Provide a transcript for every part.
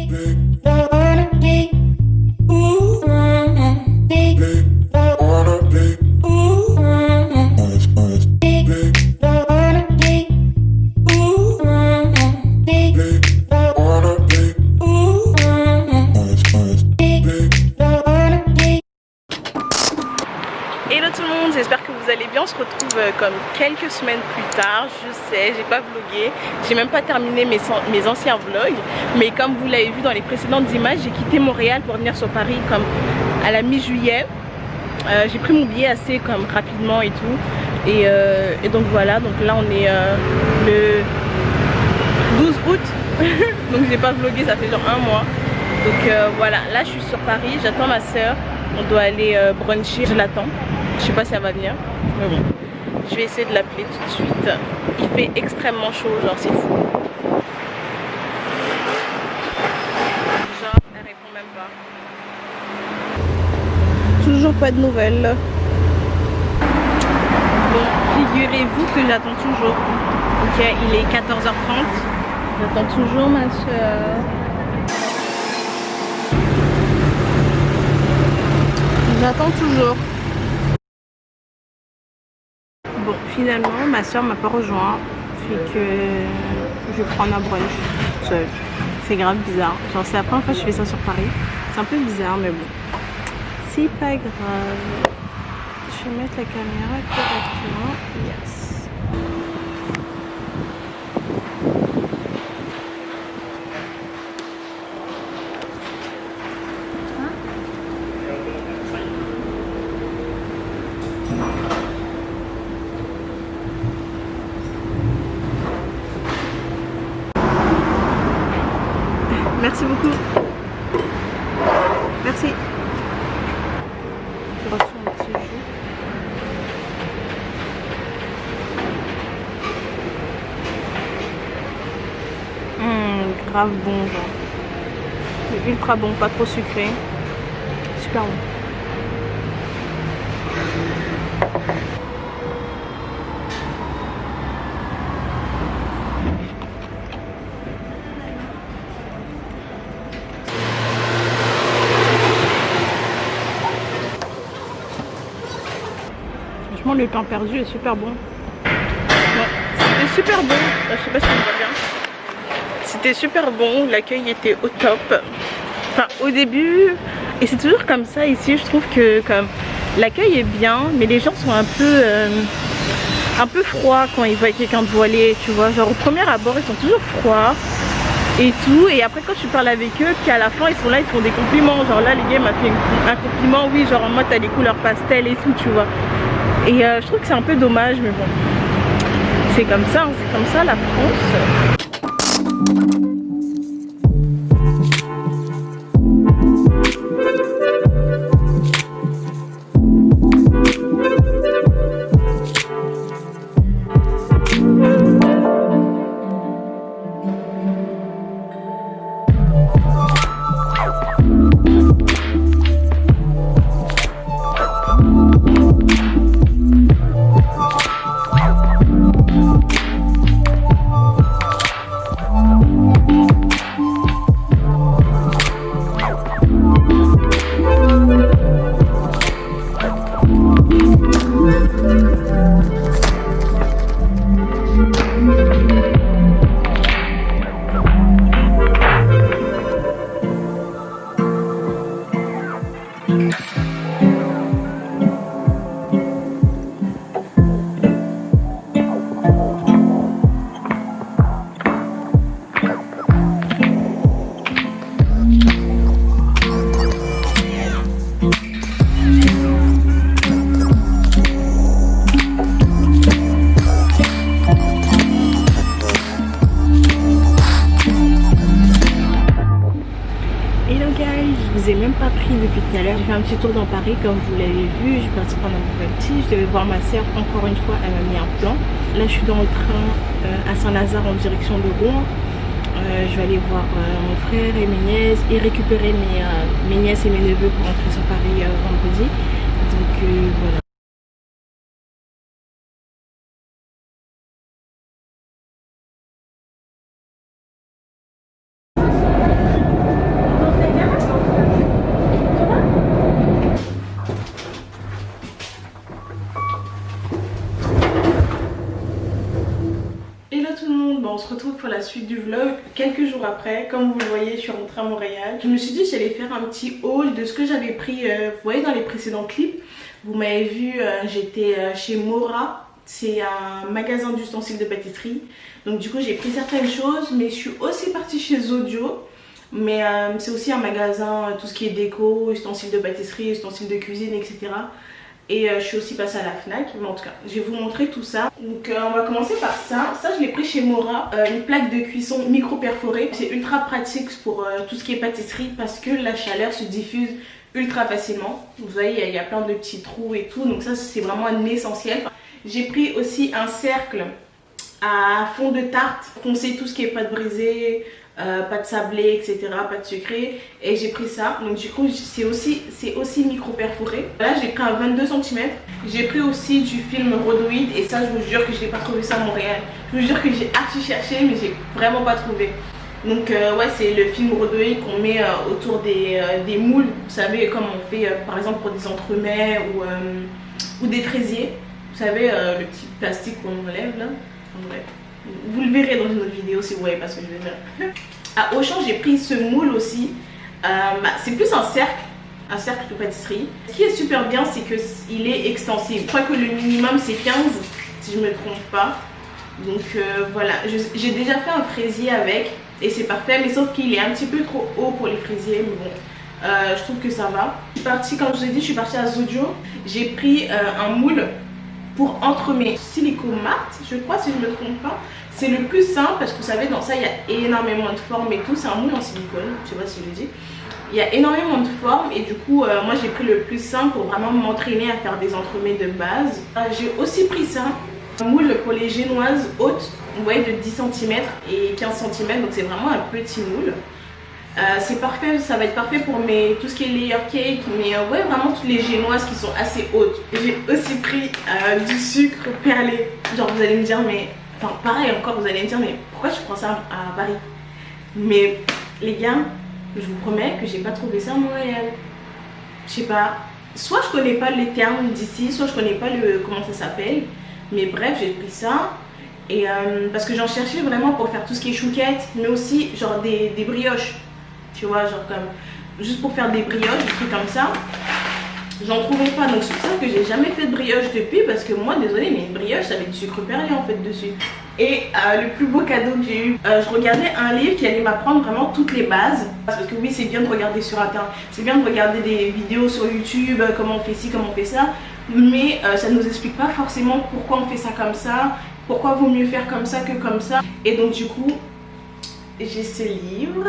Hello tout le monde, j'espère que vous allez bien. On se retrouve comme quelques semaines plus tard. Je sais, j'ai pas vlogué, j'ai même pas terminé mes anciens vlogs. Mais comme vous l'avez vu dans les précédentes images, j'ai quitté Montréal pour venir sur Paris comme à la mi-juillet. J'ai pris mon billet assez comme rapidement et tout. Et donc voilà, donc là on est le 12 août. Donc j'ai pas vlogué, ça fait genre un mois. Donc voilà, là je suis sur Paris, j'attends ma soeur. On doit aller bruncher, je l'attends. Je sais pas si elle va venir, mais bon. Je vais essayer de l'appeler tout de suite. Il fait extrêmement chaud, genre c'est fou. Genre, elle répond même pas. Toujours pas de nouvelles. Bon, figurez-vous que j'attends toujours. Ok, il est 14h30. J'attends toujours ma soeur. J'attends toujours. Bon, finalement, ma soeur m'a pas rejoint. Fait que je vais prendre un brunch toute seule. C'est grave bizarre. Genre, c'est la première fois que je fais ça sur Paris. C'est un peu bizarre, mais bon. C'est pas grave. Je vais mettre la caméra correctement. Yes. Merci beaucoup. Merci. J'ai reçu un petit jus. Grave bon, genre. C'est ultra bon, pas trop sucré. Super bon. Franchement, le pain perdu est super bon. Ouais, c'était super bon. Je sais pas si on voit bien. C'était super bon. L'accueil était au top. Enfin, au début, et c'est toujours comme ça ici. Je trouve que comme l'accueil est bien, mais les gens sont un peu froids quand ils voient quelqu'un de voilé. Tu vois, genre au premier abord, ils sont toujours froids et tout. Et après, quand tu parles avec eux, puis à la fin, ils sont là, ils te font des compliments. Genre là, les gars m'a fait un compliment. Oui, genre en mode t'as des couleurs pastel et tout, tu vois. Et je trouve que c'est un peu dommage, mais bon, c'est comme ça, hein, c'est comme ça la France. Même pas pris depuis tout à l'heure. J'ai fait un petit tour dans Paris comme vous l'avez vu. Je suis partie prendre un petit. Je devais voir ma soeur encore une fois. Elle m'a mis un plan. Là je suis dans le train à Saint-Lazare en direction de Rouen. Je vais aller voir mon frère et mes nièces et récupérer mes nièces et mes neveux pour rentrer sur Paris vendredi. Donc voilà. suite du vlog. Quelques jours après, comme vous le voyez, je suis rentrée à Montréal. Je me suis dit que j'allais faire un petit haul de ce que j'avais pris, vous voyez dans les précédents clips. Vous m'avez vu, j'étais chez Mora. C'est un magasin d'ustensiles de pâtisserie. Donc du coup j'ai pris certaines choses, mais je suis aussi partie chez Zodio. Mais c'est aussi un magasin, tout ce qui est déco, ustensiles de pâtisserie, ustensiles de cuisine, etc. Et je suis aussi passée à la Fnac, mais en tout cas, je vais vous montrer tout ça. Donc on va commencer par ça. Ça, je l'ai pris chez Mora, une plaque de cuisson micro-perforée. C'est ultra pratique pour tout ce qui est pâtisserie parce que la chaleur se diffuse ultra facilement. Vous voyez, il y a plein de petits trous et tout, donc ça, c'est vraiment un essentiel. J'ai pris aussi un cercle à fond de tarte, foncé tout ce qui est pâte brisée, pâte sablée, etc., pâte sucrée, et j'ai pris ça. Donc du coup c'est aussi micro perforé. Là j'ai pris un 22 cm. J'ai pris aussi du film rhodoïde, et ça je vous jure que je n'ai pas trouvé ça à Montréal. Je vous jure que j'ai archi cherché, mais j'ai vraiment pas trouvé. Donc ouais, c'est le film rhodoïde qu'on met autour des moules, vous savez, comme on fait par exemple pour des entremets ou des fraisiers. Vous savez, le petit plastique qu'on enlève là. Bref. Vous le verrez dans une autre vidéo si vous voyez pas ce que je veux dire. À Auchan, j'ai pris ce moule aussi. C'est plus un cercle de pâtisserie. Ce qui est super bien, c'est qu'il est extensible. Je crois que le minimum c'est 15, si je me trompe pas. Donc voilà, j'ai déjà fait un fraisier avec et c'est parfait, mais sauf qu'il est un petit peu trop haut pour les fraisiers, mais bon, je trouve que ça va. Je suis partie, comme je vous ai dit, je suis partie à Zodio. J'ai pris un moule pour entremets Silicomart, je crois, si je ne me trompe pas. C'est le plus simple parce que vous savez, dans ça il y a énormément de formes et tout. C'est un moule en silicone, je sais pas si je le dis. Il y a énormément de formes et du coup moi j'ai pris le plus simple pour vraiment m'entraîner à faire des entremets de base. J'ai aussi pris ça, un moule pour les génoises hautes, vous voyez, de 10 cm et 15 cm, donc c'est vraiment un petit moule. C'est parfait, ça va être parfait pour tout ce qui est layer cake, mais ouais, vraiment toutes les génoises qui sont assez hautes. J'ai aussi pris du sucre perlé. Genre vous allez me dire, mais enfin pareil encore, vous allez me dire, mais pourquoi tu prends ça à Paris? Mais les gars, je vous promets que j'ai pas trouvé ça à Montréal. Je sais pas, soit je connais pas les termes d'ici, soit je connais pas comment ça s'appelle. Mais bref, j'ai pris ça. Et parce que j'en cherchais vraiment pour faire tout ce qui est chouquette, mais aussi genre des brioches. Tu vois, genre comme juste pour faire des brioches, des trucs comme ça. J'en trouvais pas, donc c'est pour ça que j'ai jamais fait de brioche depuis, parce que moi, désolée, mais une brioche, ça avait du sucre perlé en fait dessus. Et le plus beau cadeau que j'ai eu, je regardais un livre qui allait m'apprendre vraiment toutes les bases. Parce que oui, c'est bien de regarder sur internet, c'est bien de regarder des vidéos sur YouTube, comment on fait ci, comment on fait ça, mais ça ne nous explique pas forcément pourquoi on fait ça comme ça, pourquoi vaut mieux faire comme ça que comme ça. Et donc du coup, j'ai ce livre.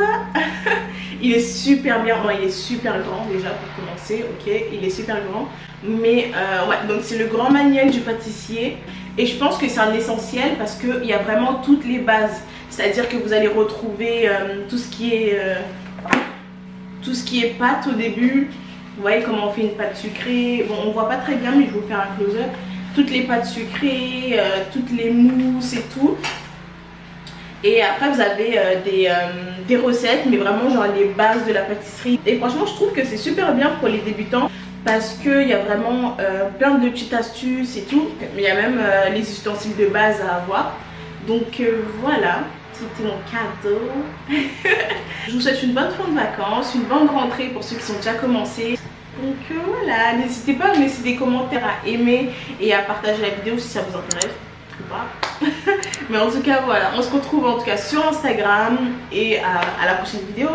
Il est super bien, bon, il est super grand déjà pour commencer, ok, il est super grand, mais ouais, donc c'est le grand manuel du pâtissier et je pense que c'est un essentiel parce qu'il y a vraiment toutes les bases, c'est à dire que vous allez retrouver tout ce qui est pâte au début. Vous voyez comment on fait une pâte sucrée, bon on voit pas très bien mais je vais vous faire un close-up, toutes les pâtes sucrées, toutes les mousses et tout. Et après vous avez des recettes, mais vraiment genre les bases de la pâtisserie. Et franchement je trouve que c'est super bien pour les débutants parce qu'il y a vraiment plein de petites astuces et tout. Mais il y a même les ustensiles de base à avoir. Donc voilà, c'était mon cadeau. Je vous souhaite une bonne fin de vacances, une bonne rentrée pour ceux qui sont déjà commencés. Donc voilà, n'hésitez pas à me laisser des commentaires, à aimer et à partager la vidéo si ça vous intéresse. Mais en tout cas voilà, on se retrouve en tout cas sur Instagram et à la prochaine vidéo.